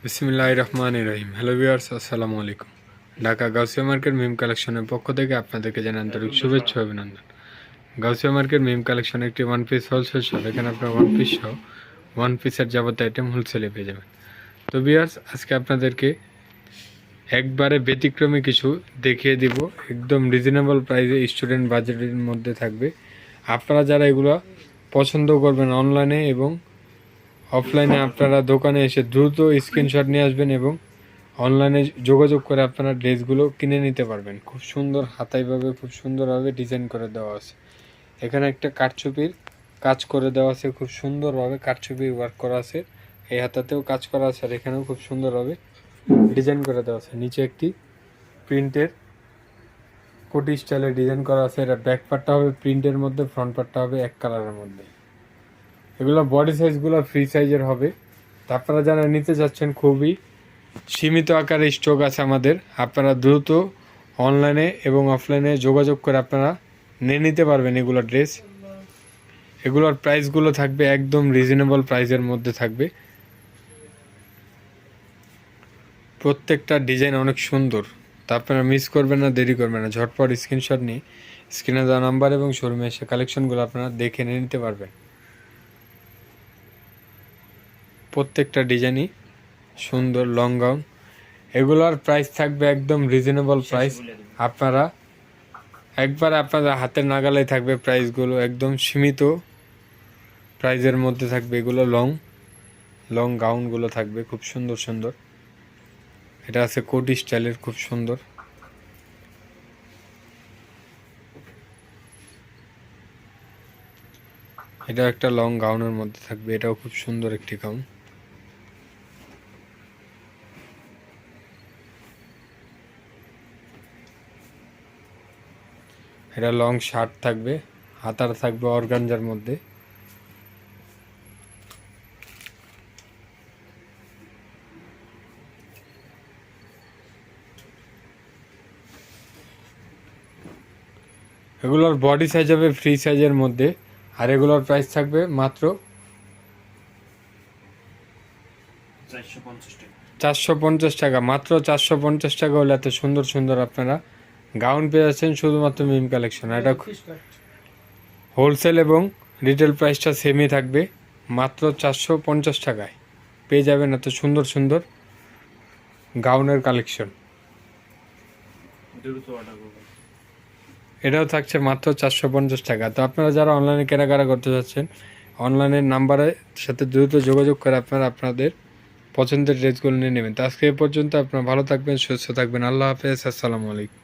বিসমিল্লাহির রহমানির রহিম। Hello viewers, আসসালামু আলাইকুম। ঢাকা গাউসিয়া মার্কেট মিম কালেকশনের পক্ষ থেকে আপনাদেরকে জানাই আন্তরিক শুভেচ্ছা ও অভিনন্দন। গাউসিয়া মার্কেট মিম কালেকশন একটি ওয়ান পিস হোলসেল শপ। এখানে আপনার ওয়ান পিস সহ ওয়ান পিসের যাবতীয় আইটেম হোলসেলে পেয়ে যাবেন। তো ভিউয়ার্স, আজকে আপনাদেরকে একবারে ব্যতিক্রমী কিছু দেখিয়ে দিব, একদম রিজনেবল প্রাইসে স্টুডেন্ট বাজেটের মধ্যে থাকবে। আপনারা যারা এগুলো পছন্দ করবেন অনলাইনে এবং অফলাইনে, আপনারা দোকানে এসে দ্রুত স্ক্রিনশট নিয়ে আসবেন এবং অনলাইনে যোগাযোগ করে আপনারা ড্রেসগুলো কিনে নিতে পারবেন। খুব সুন্দর হাতাইভাবে খুব সুন্দরভাবে ডিজাইন করে দেওয়া আছে। এখানে একটা কারচুপির কাজ করে দেওয়া আছে, খুব সুন্দরভাবে কারচুপির ওয়ার্ক করা আছে। এই হাতাতেও কাজ করা আছে আর এখানেও খুব সুন্দরভাবে ডিজাইন করে দেওয়া আছে। নিচে একটি প্রিন্টের কোটি স্টাইলে ডিজাইন করা আছে। এটা ব্যাক পার্টটা হবে প্রিন্টের মধ্যে, ফ্রন্ট পার্টটা হবে এক কালারের মধ্যে। এগুলো বডি সাইজগুলো ফ্রি সাইজের হবে। আপনারা যারা নিতে চাচ্ছেন, খুবই সীমিত আকারে স্টক আছে আমাদের। আপনারা দ্রুত অনলাইনে এবং অফলাইনে যোগাযোগ করে আপনারা নিয়ে নিতে পারবেন এগুলো ড্রেস। এগুলোর প্রাইসগুলো থাকবে একদম রিজনেবল প্রাইসের মধ্যে থাকবে। প্রত্যেকটা ডিজাইন অনেক সুন্দর। তা আপনারা মিস করবেন না, দেরি করবেন না, ঝটপট স্ক্রিনশট নিয়ে স্ক্রিনে দেওয়া নাম্বার এবং শোরুমে এসে কালেকশনগুলো আপনারা দেখে নিয়ে নিতে পারবেন। প্রত্যেকটা ডিজাইনই সুন্দর লং গাউন। এগুলোর প্রাইস থাকবে একদম রিজনেবল প্রাইস। আপনারা একবার আপনাদের হাতের নাগালে থাকবে প্রাইসগুলো, একদম সীমিত প্রাইসের মধ্যে থাকবে। এগুলো লং গাউনগুলো থাকবে খুব সুন্দর সুন্দর। এটা আছে কোটি স্টাইলের, খুব সুন্দর। এটা একটা লং গাউনের মধ্যে থাকবে, এটাও খুব সুন্দর একটি গাউন। এটা লং শার্ট থাকবে, হাতার থাকবে অর্গানজার মধ্যে। এগুলোর বডি সাইজ হবে ফ্রি সাইজের মধ্যে। আর এগুলোর প্রাইস থাকবে মাত্র 450 টাকা। মাত্র 450 টাকা হলে এত সুন্দর সুন্দর আপনারা গাউন পেয়ে যাচ্ছেন শুধুমাত্র মিম কালেকশন। এটা হোলসেল এবং রিটেল প্রাইসটা সেমই থাকবে। মাত্র 450 টাকায় পেয়ে যাবেন এত সুন্দর সুন্দর গাউনের কালেকশন। এটাও থাকছে মাত্র 450 টাকা। তো আপনারা যারা অনলাইনে কেনাকাটা করতে যাচ্ছেন, অনলাইনের নাম্বারের সাথে দ্রুত যোগাযোগ করে আপনারা আপনাদের পছন্দের ড্রেসগুলো নিয়ে নেবেন। তো আজকে এ পর্যন্ত। আপনারা ভালো থাকবেন, সুস্থ থাকবেন। আল্লাহ হাফেজ, আসসালামু আলাইকুম।